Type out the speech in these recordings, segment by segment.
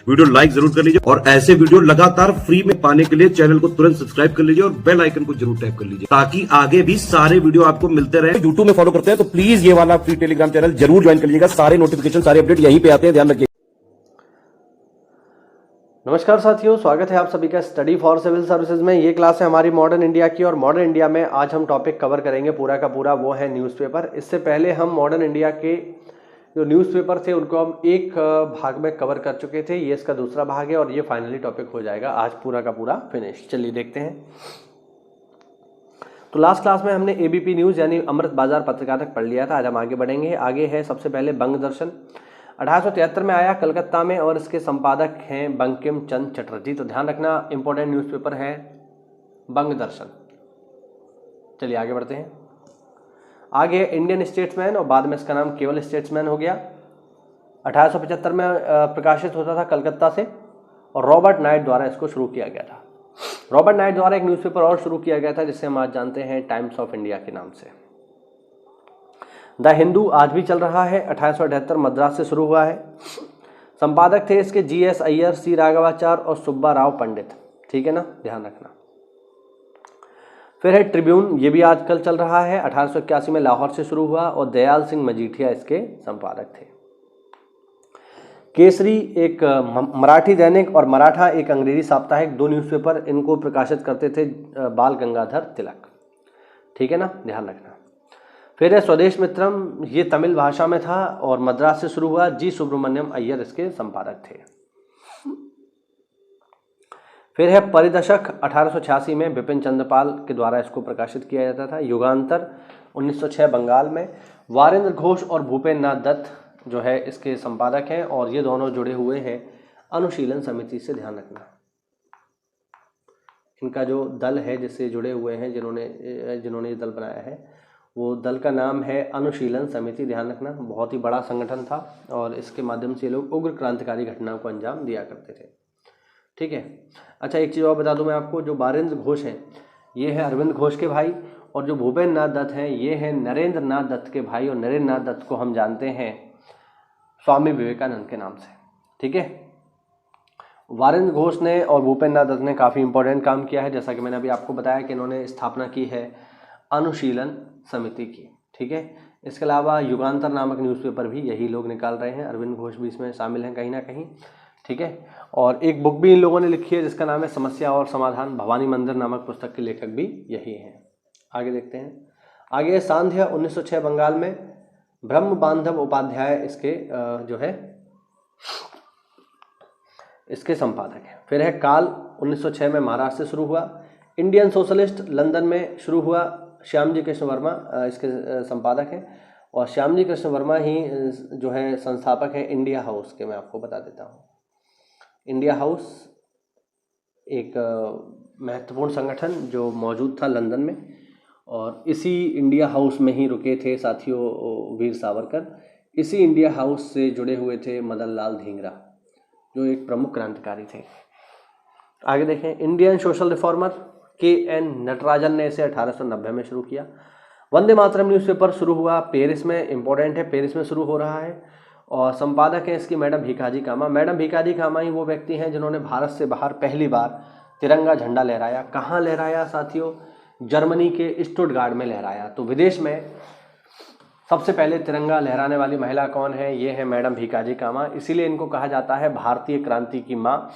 Video like जरूर कर लीजिए और ऐसे वीडियो लगातार फ्री में पाने के लिए चैनल को तुरंत सब्सक्राइब कर लीजिए और बेल आइकन को जरूर टैप कर लीजिए ताकि आगे भी सारे वीडियो आपको मिलते रहे। यूट्यूब में फॉलो करते हैं तो प्लीज ये वाला फ्री टेलीग्राम चैनल जरूर ज्वाइन कर लीजिएगा। सारे नोटिफिकेशन सारे अपडेट यहीं पे आते हैं, ध्यान रखिए। नमस्कार साथियों, स्वागत है आप सभी का स्टडी फॉर सिविल सर्विसेज में। ये क्लास है हमारी मॉडर्न इंडिया की और मॉडर्न इंडिया में आज हम टॉपिक कवर करेंगे पूरा का पूरा, वो है न्यूज़पेपर। इससे पहले हम मॉडर्न इंडिया के जो न्यूज़पेपर थे उनको हम एक भाग में कवर कर चुके थे। ये इसका दूसरा भाग है और ये फाइनली टॉपिक हो जाएगा आज पूरा का पूरा फिनिश। चलिए देखते हैं। तो लास्ट क्लास में हमने एबीपी न्यूज़ यानी अमृत बाजार पत्रिका तक पढ़ लिया था। आज हम आगे बढ़ेंगे। आगे है सबसे पहले बंग दर्शन। 1873 में आया कलकत्ता में और इसके संपादक हैं बंकिम चंद्र चटर्जी। तो ध्यान रखना, इंपॉर्टेंट न्यूज़पेपर है बंग दर्शन। चलिए आगे बढ़ते हैं। आगे इंडियन स्टेट्समैन और बाद में इसका नाम केवल स्टेट्समैन हो गया। 1875 में प्रकाशित होता था कलकत्ता से और रॉबर्ट नाइट द्वारा इसको शुरू किया गया था। रॉबर्ट नाइट द्वारा एक न्यूज़पेपर और शुरू किया गया था जिसे हम आज जानते हैं टाइम्स ऑफ इंडिया के नाम से। द हिंदू आज भी चल रहा है, 1878 मद्रास से शुरू हुआ है। संपादक थे इसके जीएस अय्यर, सी राघवाचार्य और सुब्बा राव पंडित। ठीक है ना, ध्यान रखना। फिर है ट्रिब्यून, ये भी आजकल चल रहा है, 1881 में लाहौर से शुरू हुआ और दयाल सिंह मजीठिया इसके संपादक थे। केसरी एक मराठी दैनिक और मराठा एक अंग्रेजी साप्ताहिक, दो न्यूज़पेपर इनको प्रकाशित करते थे बाल गंगाधर तिलक। ठीक है ना, ध्यान रखना। फिर है स्वदेश मित्रम, ये तमिल भाषा में था और मद्रास से शुरू हुआ, जी सुब्रमण्यम अय्यर इसके संपादक थे। फिर है परिदर्शक, 1886 में बिपिन चंद्रपाल के द्वारा इसको प्रकाशित किया जाता था। युगांतर 1906 बंगाल में, वारेंद्र घोष और भूपेन्द्र नाथ दत्त जो है इसके संपादक हैं और ये दोनों जुड़े हुए हैं अनुशीलन समिति से। ध्यान रखना, इनका जो दल है जिससे जुड़े हुए हैं, जिन्होंने ये दल बनाया है, वो दल का नाम है अनुशीलन समिति। ध्यान रखना, बहुत ही बड़ा संगठन था और इसके माध्यम से लोग उग्र क्रांतिकारी घटनाओं को अंजाम दिया करते थे। ठीक है। अच्छा, एक चीज़ और बता दूं मैं आपको, जो वारेंद्र घोष हैं ये है अरविंद घोष के भाई और जो भूपेन्द्र नाथ दत्त हैं ये हैं नरेंद्र नाथ दत्त के भाई। और नरेंद्र नाथ दत्त को हम जानते हैं स्वामी विवेकानंद के नाम से। ठीक है। वारेंद्र घोष ने और भूपेन्द्र नाथ दत्त ने काफ़ी इंपॉर्टेंट काम किया है, जैसा कि मैंने अभी आपको बताया कि इन्होंने स्थापना की है अनुशीलन समिति की। ठीक है। इसके अलावा युगांतर नामक न्यूज़पेपर भी यही लोग निकाल रहे हैं, अरविंद घोष भी इसमें शामिल हैं कहीं ना कहीं। ठीक है। और एक बुक भी इन लोगों ने लिखी है जिसका नाम है समस्या और समाधान, भवानी मंदिर नामक पुस्तक के लेखक भी यही हैं। आगे देखते हैं। आगे सांध्य 1906 बंगाल में, ब्रह्म बांधव उपाध्याय इसके जो है इसके संपादक हैं। फिर है काल, 1906 में महाराष्ट्र से शुरू हुआ। इंडियन सोशलिस्ट लंदन में शुरू हुआ, श्यामजी कृष्ण वर्मा इसके संपादक हैं और श्यामजी कृष्ण वर्मा ही जो है संस्थापक हैं इंडिया हाउस के। मैं आपको बता देता हूँ, इंडिया हाउस एक महत्वपूर्ण संगठन जो मौजूद था लंदन में और इसी इंडिया हाउस में ही रुके थे साथियों वीर सावरकर। इसी इंडिया हाउस से जुड़े हुए थे मदन लाल धींगरा जो एक प्रमुख क्रांतिकारी थे। आगे देखें। Indian social reformer K. N.. Natarajan ने इसे 1890 में शुरू किया। वंदे मातरम न्यूज़पेपर शुरू हुआ पेरिस में, इंपॉर्टेंट है, पेरिस में शुरू हो रहा है और संपादक हैं इसकी मैडम भीकाजी कामा। मैडम भीकाजी कामा ही वो व्यक्ति हैं जिन्होंने भारत से बाहर पहली बार तिरंगा झंडा लहराया। कहाँ लहराया साथियों? जर्मनी के स्टुटगार्ट में लहराया। तो विदेश में सबसे पहले तिरंगा लहराने वाली महिला कौन है? ये है मैडम भीकाजी कामा। इसीलिए इनको कहा जाता है भारतीय क्रांति की माँ,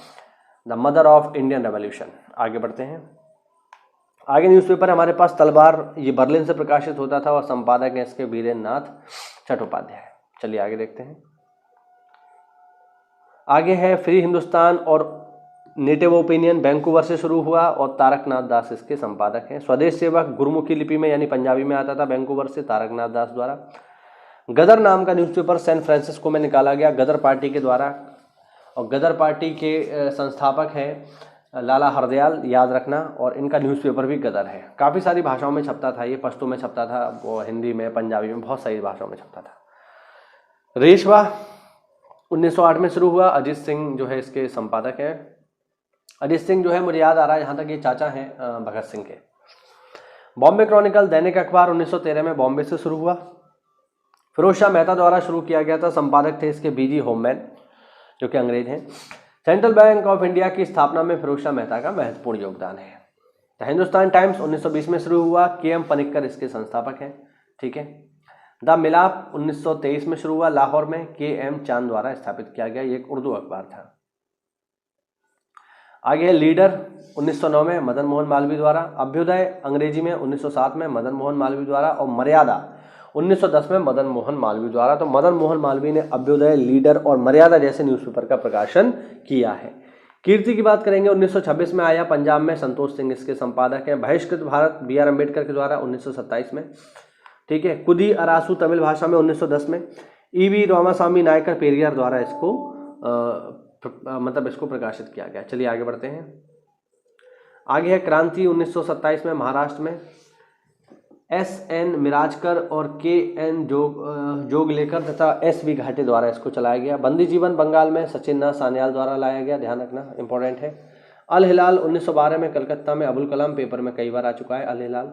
the mother of Indian revolution. आगे बढ़ते हैं। आगे न्यूज़पेपर हमारे पास तलवार, ये बर्लिन से प्रकाशित होता था और संपादक हैं इसके वीरेंद्र नाथ चट्टोपाध्याय। चलिए आगे देखते हैं। आगे है फ्री हिंदुस्तान और नेटिव ओपिनियन, वैंकूवर से शुरू हुआ और तारकनाथ दास इसके संपादक हैं। स्वदेश सेवक गुरुमुखी लिपि में यानी पंजाबी में आता था, वैंकूवर से तारकनाथ दास द्वारा। गदर नाम का न्यूज़पेपर सैन फ्रांसिस्को में निकाला गया गदर पार्टी के द्वारा और गदर पार्टी के संस्थापक हैं लाला हरदयाल, याद रखना। और इनका न्यूज़पेपर भी गदर है। काफ़ी सारी भाषाओं में छपता था ये, पश्तो में छपता था, वो हिंदी में, पंजाबी में, बहुत सारी भाषाओं में छपता था। रेशवा 1908 में शुरू हुआ, अजीत सिंह जो है इसके संपादक हैं। अजीत सिंह जो है मुझे याद आ रहा है यहाँ तक ये चाचा हैं भगत सिंह के। बॉम्बे क्रॉनिकल दैनिक अखबार 1913 में बॉम्बे से शुरू हुआ। फिरोज शाह मेहता द्वारा शुरू किया गया था, संपादक थे इसके बीजी होममैन जो कि अंग्रेज हैं। सेंट्रल बैंक ऑफ इंडिया की स्थापना में फिरोज शाह मेहता का महत्वपूर्ण योगदान है। द हिंदुस्तान टाइम्स 1920 में शुरू हुआ, के.एम. पनिक्कर इसके संस्थापक हैं। ठीक है। द मिलाप 1923 में शुरू हुआ, लाहौर में के.एम. चांद द्वारा स्थापित किया गया, ये एक उर्दू अखबार था। आगे है लीडर 1909 में मदन मोहन मालवीय द्वारा, अभ्युदय अंग्रेजी में 1907 में मदन मोहन मालवीय द्वारा, और मर्यादा 1910 में मदन मोहन मालवीय द्वारा। तो मदन मोहन मालवीय ने अभ्युदय, लीडर और मर्यादा जैसे न्यूज़पेपर का प्रकाशन किया है। कीर्ति की बात करेंगे, 1926 में आया, पंजाब में संतोष सिंह इसके संपादक हैं। बहिष्कृत भारत बी.आर. अम्बेडकर के द्वारा 1927 में। ठीक है। कुदी अरासू तमिल भाषा में 1910 में। ई.वी. रामास्वामी नायकर पेरियार द्वारा इसको प्रकाशित किया गया। चलिए आगे बढ़ते हैं। आगे है क्रांति 1927 में महाराष्ट्र में S.N. मिराजकर और K.N. जोगलेकर तथा S.V. घाटे द्वारा इसको चलाया गया। बंदी जीवन बंगाल में सचिन सान्याल द्वारा लाया गया, ध्यान रखना इंपॉर्टेंट है। अल हिलाल 1912 में कलकत्ता में, अबुल कलाम पेपर में कई बार आ चुका है अल हिलाल।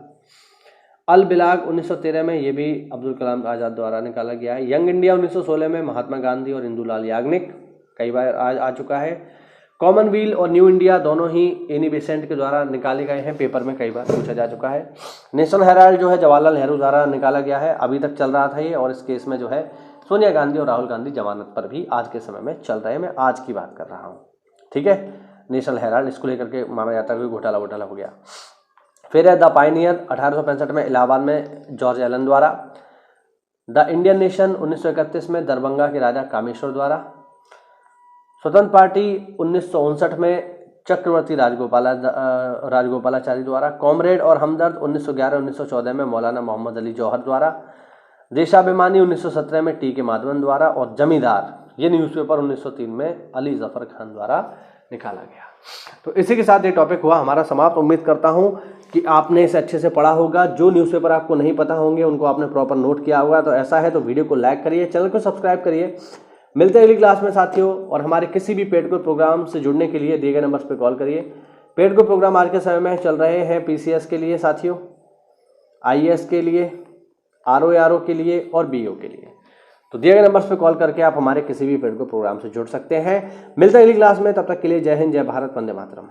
अल बिलाग 1913 में, ये भी अब्दुल कलाम आज़ाद द्वारा निकाला गया है। यंग इंडिया 1916 में महात्मा गांधी और इंदुलाल याग्निक, कई बार आ चुका है। कॉमनवेल्थ और न्यू इंडिया दोनों ही एनी बेसेंट के द्वारा निकाले गए हैं, पेपर में कई बार पूछा जा चुका है। नेशनल हेराल्ड जो है जवाहरलाल नेहरू द्वारा निकाला गया है, अभी तक चल रहा था ये, और इस केस में जो है सोनिया गांधी और राहुल गांधी जमानत पर भी आज के समय में चल रहे हैं। मैं आज की बात कर रहा हूँ। ठीक है। नेशनल हेराल्ड इसको लेकर के माना जाता है कि घोटाला हो गया। फिर है द पायनियर 1865 में इलाहाबाद में जॉर्ज एलन द्वारा। द इंडियन नेशन 1931 में दरभंगा के राजा कामेश्वर द्वारा। स्वतंत्र पार्टी 1959 में चक्रवर्ती राजगोपालाचारी द्वारा। कॉमरेड और हमदर्द 1911-1914 में मौलाना मोहम्मद अली जौहर द्वारा। देशाभिमानी 1917 में टी.के. माधवन द्वारा, और जमींदार ये न्यूज़पेपर 1903 में अली जफर खान द्वारा निकाला गया। तो इसी के साथ ये टॉपिक हुआ हमारा समाप्त। उम्मीद करता हूँ कि आपने इसे अच्छे से पढ़ा होगा। जो न्यूज़पेपर आपको नहीं पता होंगे उनको आपने प्रॉपर नोट किया होगा। तो ऐसा है तो वीडियो को लाइक करिए, चैनल को सब्सक्राइब करिए। मिलते हैं अगली क्लास में साथियों, और हमारे किसी भी पेड कोर्स प्रोग्राम से जुड़ने के लिए दिए गए नंबर्स पर कॉल करिए। पेड कोर्स प्रोग्राम आज के समय में चल रहे हैं PCS के लिए साथियों, IAS के लिए, RO के लिए और BO के लिए। तो दिए गए नंबर्स पे कॉल करके आप हमारे किसी भी पेड कोर्स प्रोग्राम से जुड़ सकते हैं। मिलते हैं अगली क्लास में, तब तक के लिए जय हिंद, जय भारत, वंदे मातरम।